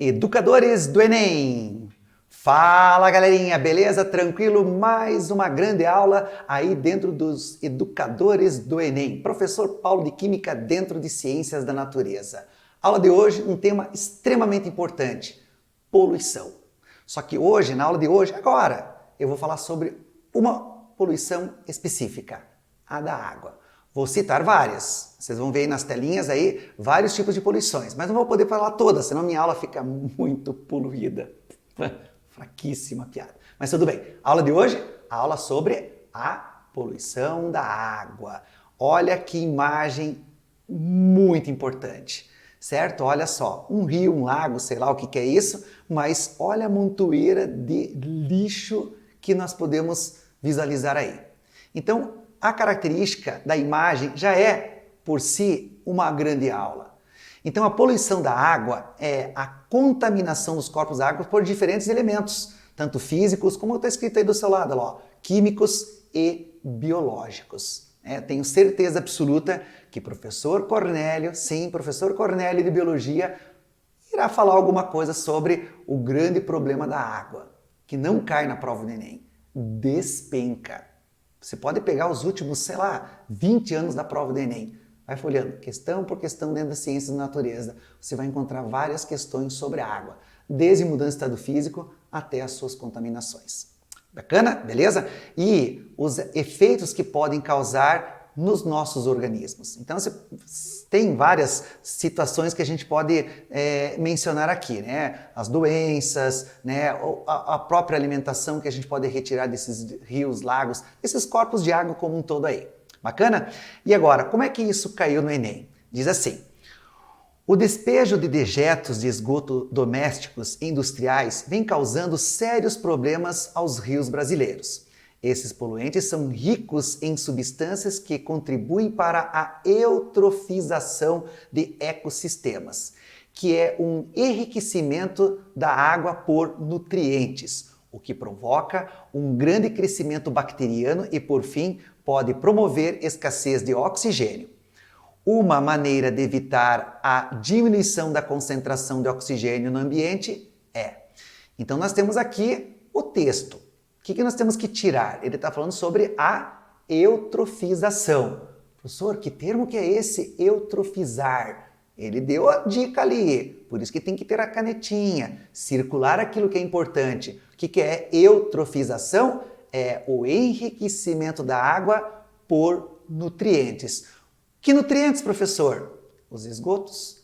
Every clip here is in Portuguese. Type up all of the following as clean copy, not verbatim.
Educadores do Enem! Fala galerinha, beleza? Tranquilo? Mais uma grande aula aí dentro dos Educadores do Enem. Professor Paulo de Química dentro de Ciências da Natureza. Aula de hoje, um tema extremamente importante, poluição. Só que hoje, na aula de hoje, agora, eu vou falar sobre uma poluição específica, a da água. Vou citar várias, vocês vão ver aí nas telinhas aí vários tipos de poluições, mas não vou poder falar todas, senão minha aula fica muito poluída. Fraquíssima piada. Mas tudo bem, a aula de hoje, a aula sobre a poluição da água. Olha que imagem muito importante, certo? Olha só, um rio, um lago, sei lá o que é isso, mas olha a montoeira de lixo que nós podemos visualizar aí. Então, a característica da imagem já é, por si, uma grande aula. Então, a poluição da água é a contaminação dos corpos d'água por diferentes elementos, tanto físicos, como está escrito aí do seu lado, ó, químicos e biológicos. Tenho certeza absoluta que professor Cornélio, sim, professor Cornélio de Biologia, irá falar alguma coisa sobre o grande problema da água, que não cai na prova do Enem, despenca. Você pode pegar os últimos, sei lá, 20 anos da prova do Enem. Vai folheando questão por questão dentro das ciências da natureza. Você vai encontrar várias questões sobre a água, desde mudança de estado físico até as suas contaminações. Bacana? Beleza? E os efeitos que podem causar nos nossos organismos. Então, você tem várias situações que a gente pode mencionar aqui, né? As doenças, né? A própria alimentação que a gente pode retirar desses rios, lagos, esses corpos de água como um todo aí. Bacana? E agora, como é que isso caiu no Enem? Diz assim: o despejo de dejetos de esgoto domésticos e industriais vem causando sérios problemas aos rios brasileiros. Esses poluentes são ricos em substâncias que contribuem para a eutrofização de ecossistemas, que é um enriquecimento da água por nutrientes, o que provoca um grande crescimento bacteriano e, por fim, pode promover escassez de oxigênio. Uma maneira de evitar a diminuição da concentração de oxigênio no ambiente é... Então, nós temos aqui o texto. O que nós temos que tirar? Ele está falando sobre a eutrofização. Professor, que termo que é esse, eutrofizar? Ele deu a dica ali, por isso que tem que ter a canetinha, circular aquilo que é importante. O que é eutrofização? É o enriquecimento da água por nutrientes. Que nutrientes, professor? Os esgotos,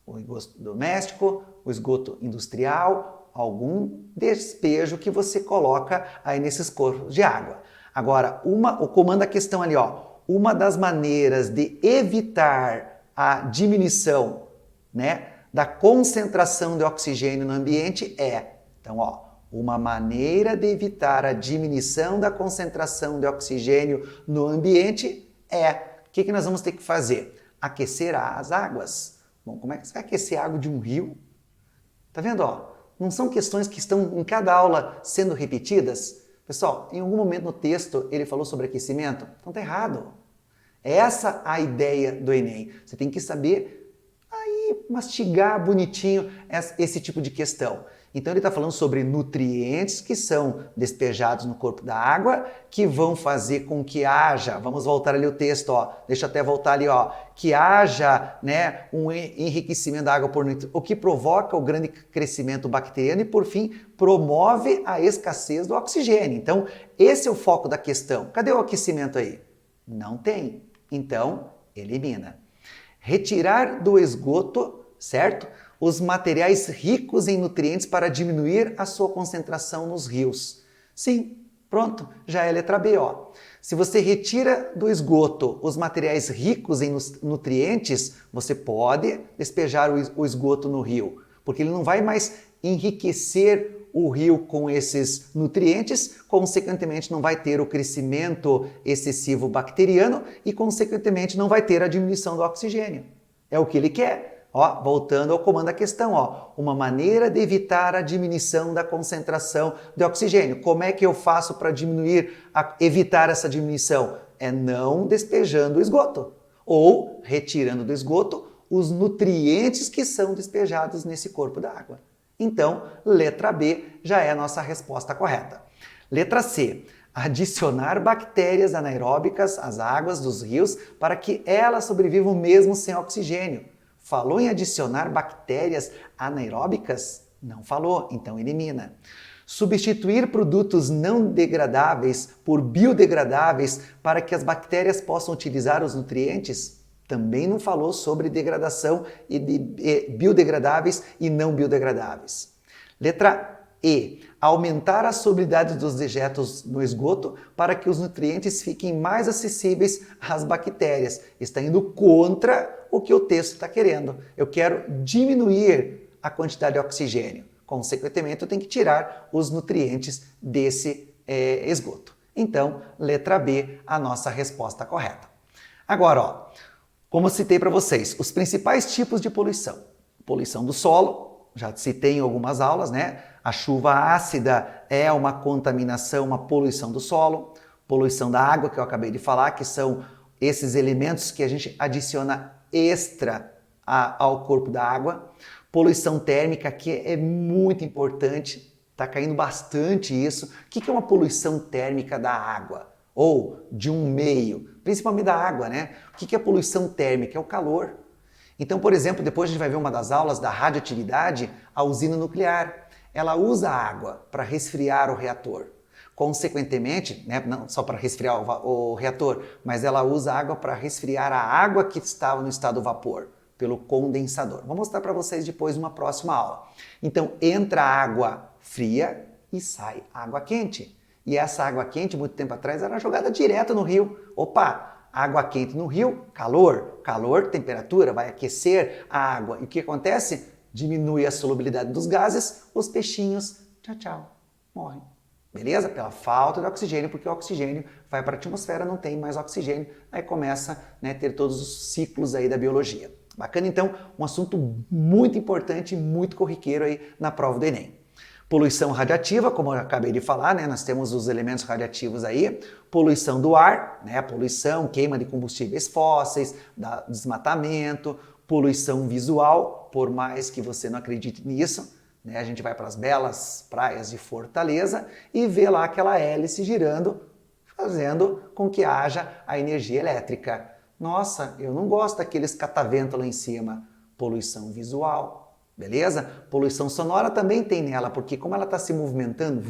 o esgoto doméstico, o esgoto industrial, algum despejo que você coloca aí nesses corpos de água. Agora, o comando a questão ali, ó, uma das maneiras de evitar a diminuição, né, da concentração de oxigênio no ambiente é, então, ó, uma maneira de evitar a diminuição da concentração de oxigênio no ambiente é, o que nós vamos ter que fazer? Aquecer as águas. Bom, como é que você vai aquecer a água de um rio? Tá vendo, ó? Não são questões que estão em cada aula sendo repetidas? Pessoal, em algum momento no texto ele falou sobre aquecimento? Então tá errado. É essa a ideia do Enem. Você tem que saber aí mastigar bonitinho esse tipo de questão. Então ele está falando sobre nutrientes que são despejados no corpo da água, que vão fazer com que haja, vamos voltar ali o texto, ó, deixa eu até voltar ali, ó, que haja, né, um enriquecimento da água por nutrientes, o que provoca o grande crescimento bacteriano e, por fim, promove a escassez do oxigênio. Então, esse é o foco da questão. Cadê o aquecimento aí? Não tem. Então, elimina. Retirar do esgoto, certo? Os materiais ricos em nutrientes para diminuir a sua concentração nos rios. Sim, pronto, já é a letra B, ó. Se você retira do esgoto os materiais ricos em nutrientes, você pode despejar o esgoto no rio, porque ele não vai mais enriquecer o rio com esses nutrientes, consequentemente não vai ter o crescimento excessivo bacteriano e, consequentemente, não vai ter a diminuição do oxigênio. É o que ele quer. Ó, voltando ao comando da questão, ó, uma maneira de evitar a diminuição da concentração de oxigênio. Como é que eu faço para evitar essa diminuição? É não despejando o esgoto ou retirando do esgoto os nutrientes que são despejados nesse corpo da água. Então, letra B já é a nossa resposta correta. Letra C. Adicionar bactérias anaeróbicas às águas dos rios para que elas sobrevivam mesmo sem oxigênio. Falou em adicionar bactérias anaeróbicas? Não falou, então elimina. Substituir produtos não degradáveis por biodegradáveis para que as bactérias possam utilizar os nutrientes? Também não falou sobre degradação e biodegradáveis e não biodegradáveis. Letra E. Aumentar a solubilidade dos dejetos no esgoto para que os nutrientes fiquem mais acessíveis às bactérias. Está indo contra o que o texto está querendo. Eu quero diminuir a quantidade de oxigênio. Consequentemente, eu tenho que tirar os nutrientes desse esgoto. Então, letra B, a nossa resposta correta. Agora, ó, como eu citei para vocês, os principais tipos de poluição. Poluição do solo, já citei em algumas aulas, né? A chuva ácida é uma contaminação, uma poluição do solo. Poluição da água, que eu acabei de falar, que são esses elementos que a gente adiciona extra ao corpo da água. Poluição térmica, que é muito importante, está caindo bastante isso. O que é uma poluição térmica da água? Ou de um meio, principalmente da água, né? O que é poluição térmica? É o calor. Então, por exemplo, depois a gente vai ver uma das aulas da radioatividade, a usina nuclear. Ela usa a água para resfriar o reator. Consequentemente, né, não só para resfriar o reator, mas ela usa a água para resfriar a água que estava no estado vapor, pelo condensador. Vou mostrar para vocês depois numa próxima aula. Então, entra água fria e sai água quente. E essa água quente, muito tempo atrás, era jogada direto no rio. Opa, água quente no rio, calor. Calor, temperatura, vai aquecer a água. E o que acontece? Diminui a solubilidade dos gases, os peixinhos, tchau, tchau, morrem. Beleza? Pela falta de oxigênio, porque o oxigênio vai para a atmosfera, não tem mais oxigênio, aí começa a ter todos os ciclos aí da biologia. Bacana, então, um assunto muito importante, muito corriqueiro aí na prova do Enem. Poluição radiativa, como eu acabei de falar, né? Nós temos os elementos radiativos aí. Poluição do ar, né? Poluição, queima de combustíveis fósseis, desmatamento. Poluição visual, por mais que você não acredite nisso, né? A gente vai para as belas praias de Fortaleza e vê lá aquela hélice girando, fazendo com que haja a energia elétrica. Nossa, eu não gosto daqueles cataventos lá em cima. Poluição visual. Beleza? Poluição sonora também tem nela, porque como ela está se movimentando,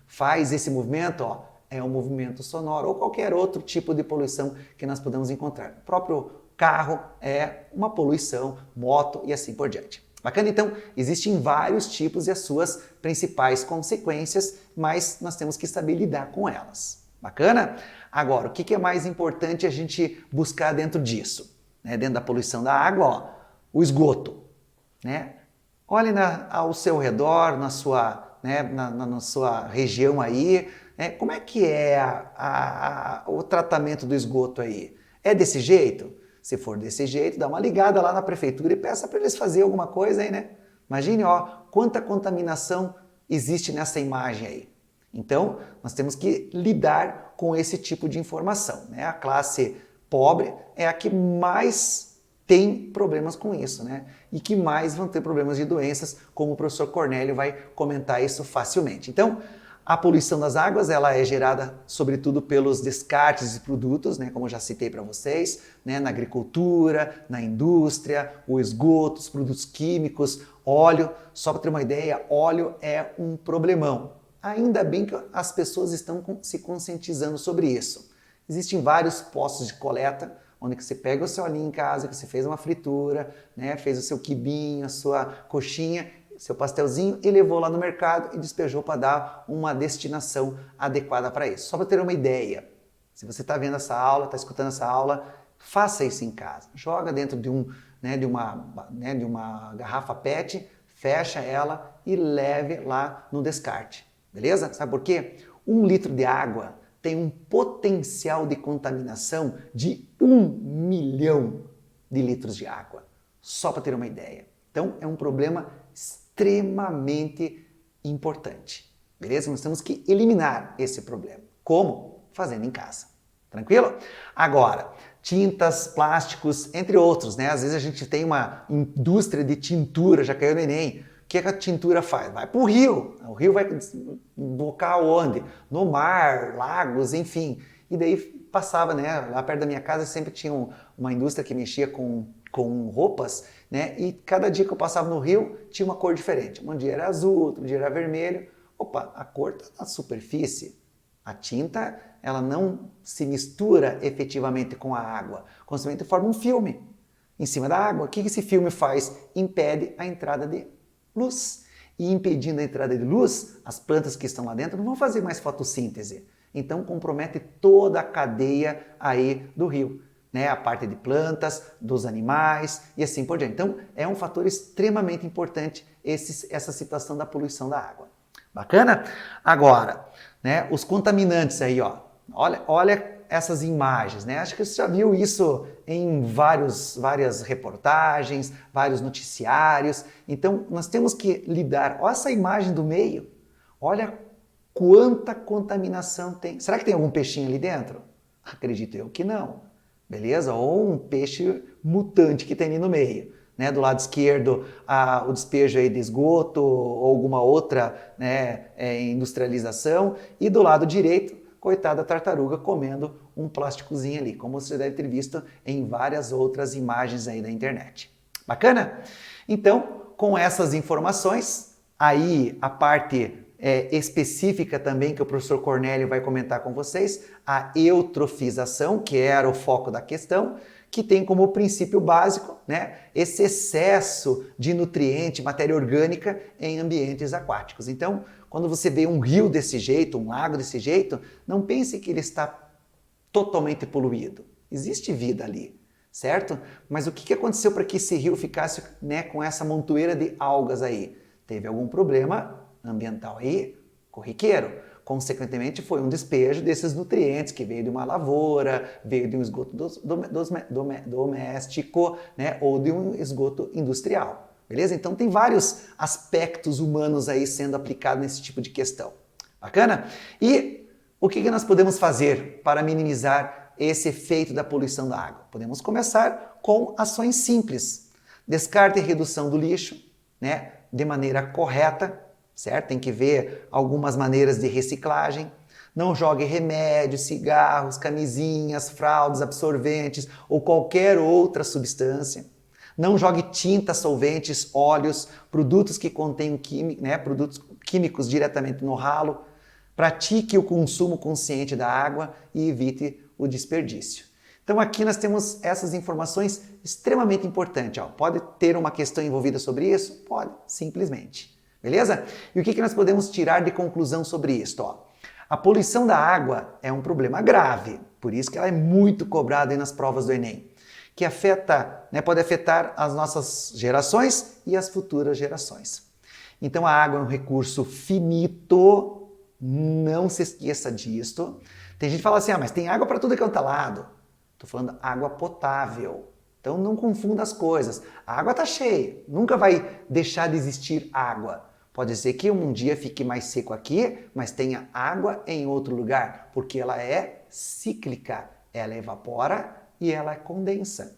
faz esse movimento, ó, é um movimento sonoro, ou qualquer outro tipo de poluição que nós podemos encontrar. O próprio carro é uma poluição, moto e assim por diante. Bacana? Então, existem vários tipos e as suas principais consequências, mas nós temos que saber lidar com elas. Bacana? Agora, o que é mais importante a gente buscar dentro disso? Né? Dentro da poluição da água, ó, o esgoto. Né? Olhe ao seu redor, na sua, né, na sua região aí, né? Como é que é o tratamento do esgoto aí? É desse jeito? Se for desse jeito, dá uma ligada lá na prefeitura e peça para eles fazerem alguma coisa aí, né? Imagine, ó, quanta contaminação existe nessa imagem aí. Então, nós temos que lidar com esse tipo de informação, né? A classe pobre é a que mais tem problemas com isso, né? E que mais vão ter problemas de doenças, como o professor Cornélio vai comentar isso facilmente. Então, a poluição das águas, ela é gerada sobretudo pelos descartes de produtos, né? Como eu já citei para vocês, né? Na agricultura, na indústria, o esgoto, os produtos químicos, óleo. Só para ter uma ideia, óleo é um problemão. Ainda bem que as pessoas estão se conscientizando sobre isso. Existem vários postos de coleta, onde que você pega o seu olhinho em casa, que você fez uma fritura, né, fez o seu quibinho, a sua coxinha, seu pastelzinho e levou lá no mercado e despejou para dar uma destinação adequada para isso. Só para ter uma ideia, se você está vendo essa aula, está escutando essa aula, faça isso em casa. Joga dentro de uma garrafa PET, fecha ela e leve lá no descarte. Beleza? Sabe por quê? 1 litro de água tem um potencial de contaminação de 1 milhão de litros de água. Só para ter uma ideia. Então, é um problema extremamente importante. Beleza? Nós temos que eliminar esse problema. Como? Fazendo em casa. Tranquilo? Agora, tintas, plásticos, entre outros, né? Às vezes a gente tem uma indústria de tintura, já caiu no Enem. que a tintura faz? Vai para o rio vai desembocar onde? No mar, lagos, enfim. E daí passava, né? Lá perto da minha casa sempre tinha uma indústria que mexia com roupas, né? E cada dia que eu passava no rio tinha uma cor diferente. Um dia era azul, outro dia era vermelho. Opa, a cor está na superfície. A tinta, ela não se mistura efetivamente com a água. Consequentemente, forma um filme em cima da água. O que esse filme faz? Impede a entrada de luz. E impedindo a entrada de luz, as plantas que estão lá dentro não vão fazer mais fotossíntese. Então compromete toda a cadeia aí do rio, né? A parte de plantas, dos animais e assim por diante. Então é um fator extremamente importante essa situação da poluição da água. Bacana? Agora, né, os contaminantes aí, ó. Olha essas imagens, né? Acho que você já viu isso em várias reportagens, vários noticiários. Então, nós temos que lidar. Olha essa imagem do meio. Olha quanta contaminação tem. Será que tem algum peixinho ali dentro? Acredito eu que não. Beleza? Ou um peixe mutante que tem ali no meio. Né? Do lado esquerdo, o despejo aí de esgoto ou alguma outra, né, industrialização. E do lado direito, coitada tartaruga comendo um plásticozinho ali, como você deve ter visto em várias outras imagens aí da internet. Bacana? Então, com essas informações, aí a parte específica também que o professor Cornélio vai comentar com vocês, a eutrofização, que era o foco da questão, que tem como princípio básico, né, esse excesso de nutriente, matéria orgânica em ambientes aquáticos. Então, quando você vê um rio desse jeito, um lago desse jeito, não pense que ele está totalmente poluído. Existe vida ali, certo? Mas o que aconteceu para que esse rio ficasse, né, com essa montoeira de algas aí? Teve algum problema ambiental aí, corriqueiro. Consequentemente, foi um despejo desses nutrientes que veio de uma lavoura, veio de um esgoto doméstico, né, ou de um esgoto industrial. Beleza? Então tem vários aspectos humanos aí sendo aplicados nesse tipo de questão. Bacana? E o que nós podemos fazer para minimizar esse efeito da poluição da água? Podemos começar com ações simples. Descarte e redução do lixo, né, de maneira correta, certo? Tem que ver algumas maneiras de reciclagem. Não jogue remédios, cigarros, camisinhas, fraldas, absorventes ou qualquer outra substância. Não jogue tinta, solventes, óleos, produtos que contêm produtos químicos diretamente no ralo. Pratique o consumo consciente da água e evite o desperdício. Então aqui nós temos essas informações extremamente importantes. Ó. Pode ter uma questão envolvida sobre isso? Pode, simplesmente. Beleza? E o que nós podemos tirar de conclusão sobre isso? Ó, a poluição da água é um problema grave, por isso que ela é muito cobrada aí nas provas do Enem, que afeta, né, pode afetar as nossas gerações e as futuras gerações. Então a água é um recurso finito, não se esqueça disso. Tem gente que fala assim, mas tem água para tudo quanto é lado. Estou falando água potável. Então não confunda as coisas. A água está cheia, nunca vai deixar de existir água. Pode ser que um dia fique mais seco aqui, mas tenha água em outro lugar, porque ela é cíclica. Ela evapora e ela condensa.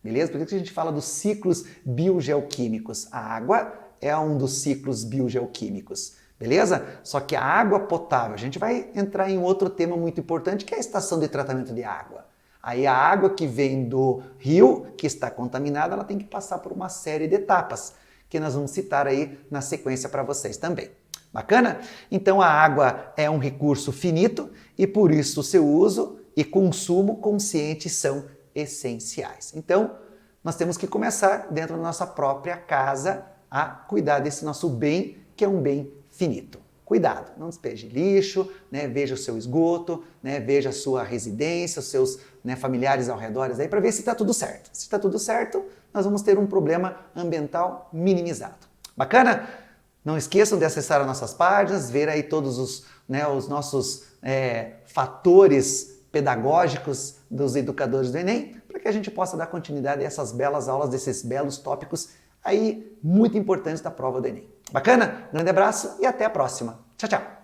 Beleza? Por isso que a gente fala dos ciclos biogeoquímicos. A água é um dos ciclos biogeoquímicos. Beleza? Só que a água potável, a gente vai entrar em outro tema muito importante, que é a estação de tratamento de água. Aí a água que vem do rio, que está contaminada, ela tem que passar por uma série de etapas, que nós vamos citar aí na sequência para vocês também. Bacana? Então a água é um recurso finito e por isso o seu uso e consumo consciente são essenciais. Então nós temos que começar dentro da nossa própria casa a cuidar desse nosso bem, que é um bem finito. Cuidado, não despeje lixo, né? Veja o seu esgoto, né? Veja a sua residência, os seus, né, familiares ao redor aí para ver se está tudo certo. Se está tudo certo, nós vamos ter um problema ambiental minimizado. Bacana? Não esqueçam de acessar as nossas páginas, ver aí todos os nossos fatores pedagógicos dos educadores do Enem, para que a gente possa dar continuidade a essas belas aulas, desses belos tópicos aí muito importantes da prova do Enem. Bacana? Grande abraço e até a próxima. Tchau, tchau!